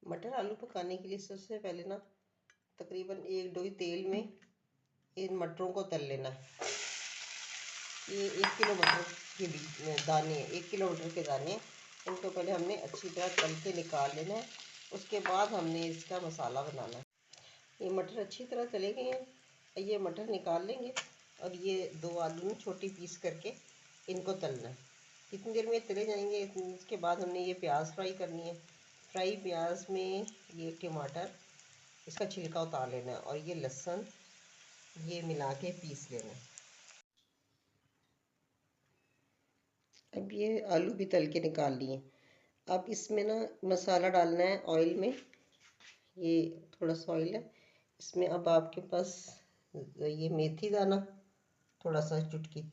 मटर आलू पकाने के लिए सबसे पहले ना तकरीबन 1 तेल में इन मटरों को तल लेना है। ये 1 किलो मटर के दाने, 1 किलो मटर के दाने, इनको पहले हमने अच्छी तरह तल के निकाल लेना है। उसके बाद हमने इसका मसाला बनाना है। ये मटर अच्छी तरह तले गए हैं, ये मटर निकाल लेंगे और ये 2 आलू में छोटी पीस करके इनको तलना है। कितनी देर में तले जाएंगे, इसके बाद हमने ये प्याज फ्राई करनी है। फ्राई प्याज में ये टमाटर, इसका छिलका उतार लेना है और ये लहसुन ये मिला के पीस लेना है। अब ये आलू भी तल के निकाल लिए। अब इसमें ना मसाला डालना है ऑयल में। ये थोड़ा सा ऑयल है, इसमें अब आपके पास ये मेथी दाना थोड़ा सा चुटकी,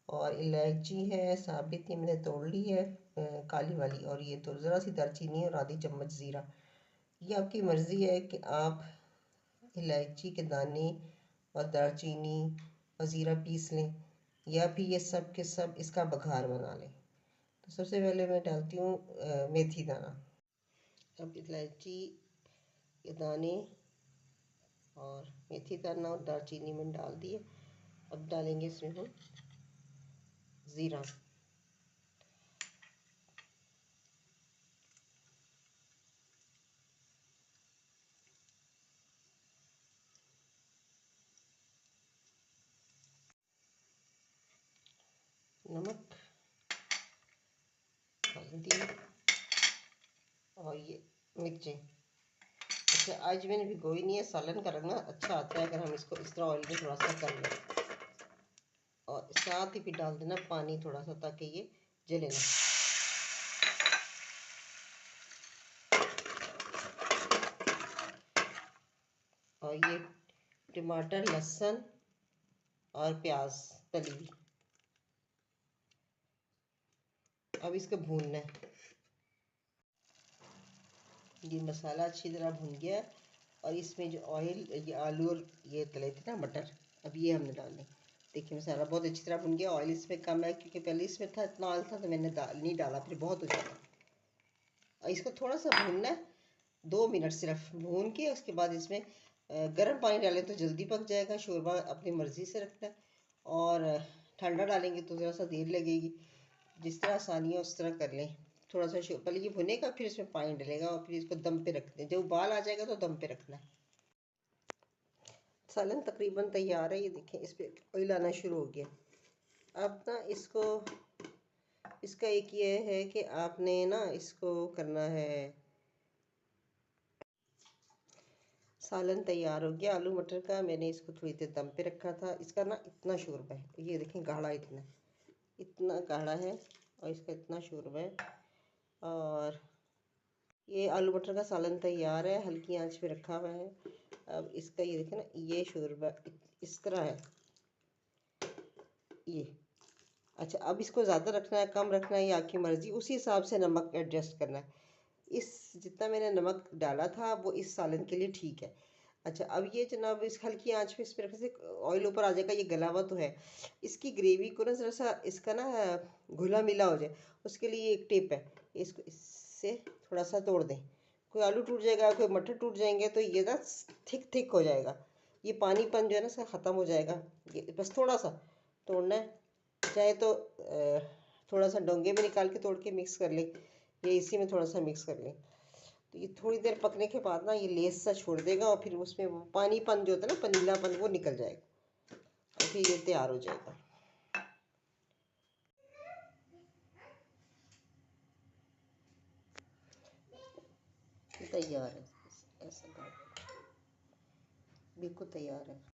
और इलायची है साबित, ये मैंने तोड़ ली है काली वाली, और ये तो ज़रा सी दालचीनी और आधी चम्मच ज़ीरा। ये आपकी मर्ज़ी है कि आप इलायची के दाने और दालचीनी और ज़ीरा पीस लें या फिर ये सब के सब इसका बघार बना लें। तो सबसे पहले मैं डालती हूँ मेथी दाना। अब इलायची के दाने और मेथी दाना और दालचीनी मैंने डाल दिए। अब डालेंगे इसमें हम ज़ीरा, नमक, हल्दी और ये मिर्चें। अच्छा, आज मैंने भिगोई नहीं है। सालन का रंग ना अच्छा आता है अगर हम इसको इस तरह ऑयल में थोड़ा सा कर लें, और साथ ही फिर डाल देना पानी थोड़ा सा ताकि ये जले ना। और ये टमाटर, लहसुन और प्याज तली हुई, अब इसको भूनना है। ये मसाला अच्छी तरह भून गया है और इसमें जो ऑयल, ये आलू और ये तले थे ना मटर, अब ये हमने डालने। देखिए मसाला बहुत अच्छी तरह भून गया। ऑयल इसमें कम है क्योंकि पहले इसमें था इतना ऑयल था तो मैंने नहीं डाला, फिर बहुत हो जाएगा। और इसको थोड़ा सा भूनना है, 2 मिनट सिर्फ भून के उसके बाद इसमें गर्म पानी डालें तो जल्दी पक जाएगा। शोरबा अपनी मर्ज़ी से रखना है, और ठंडा डालेंगे तो ज़रा सा देर लगेगी। जिस तरह आसानी है उस तरह कर लें। थोड़ा सा पहले ये भुनेगा, फिर इसमें पानी डलेगा और फिर इसको दम पे रखते हैं। जब उबाल आ जाएगा तो दम पे रखना है। सालन तकरीबन तैयार है। ये देखें इस पर ऑयल आना शुरू हो गया। अब ना इसका एक ये है कि आपने ना इसको करना है। सालन तैयार हो गया आलू मटर का। मैंने इसको थोड़ी देर दम पे रखा था। इसका ना इतना शोरबा है, ये देखें गाढ़ा, इतना गाढ़ा है और इसका इतना शोरबा है। और ये आलू मटर का सालन तैयार है, हल्की आंच पे रखा हुआ है। अब इसका ये देखें ना, ये शोरबा इस तरह है ये। अच्छा, अब इसको ज़्यादा रखना है कम रखना है ये आपकी मर्ज़ी, उसी हिसाब से नमक एडजस्ट करना है। इस जितना मैंने नमक डाला था वो इस सालन के लिए ठीक है। अच्छा, अब ये जनाब इस हल्की आंच पे इस पर रखने से ऑयल ऊपर आ जाएगा। ये गला हुआ तो है। इसकी ग्रेवी को ना ज़रा सा इसका ना घुला मिला हो जाए, उसके लिए एक टिप है, इसको इससे थोड़ा सा तोड़ दें। कोई आलू टूट जाएगा, कोई मटर टूट जाएंगे तो ये ना थिक थिक हो जाएगा। ये पानीपन जो है ना इसका ख़त्म हो जाएगा। ये बस थोड़ा सा तोड़ना है। चाहे तो थोड़ा सा डोंगे में निकाल के तोड़ के मिक्स कर लें या इसी में थोड़ा सा मिक्स कर लें। तो ये थोड़ी देर पकने के बाद ना ये लेस सा छोड़ देगा और फिर उसमें वो पानीपन जो होता है ना, पनीलापन, वो निकल जाएगा और फिर ये तैयार हो जाएगा। तैयार है, ऐसा बिल्कुल तैयार है।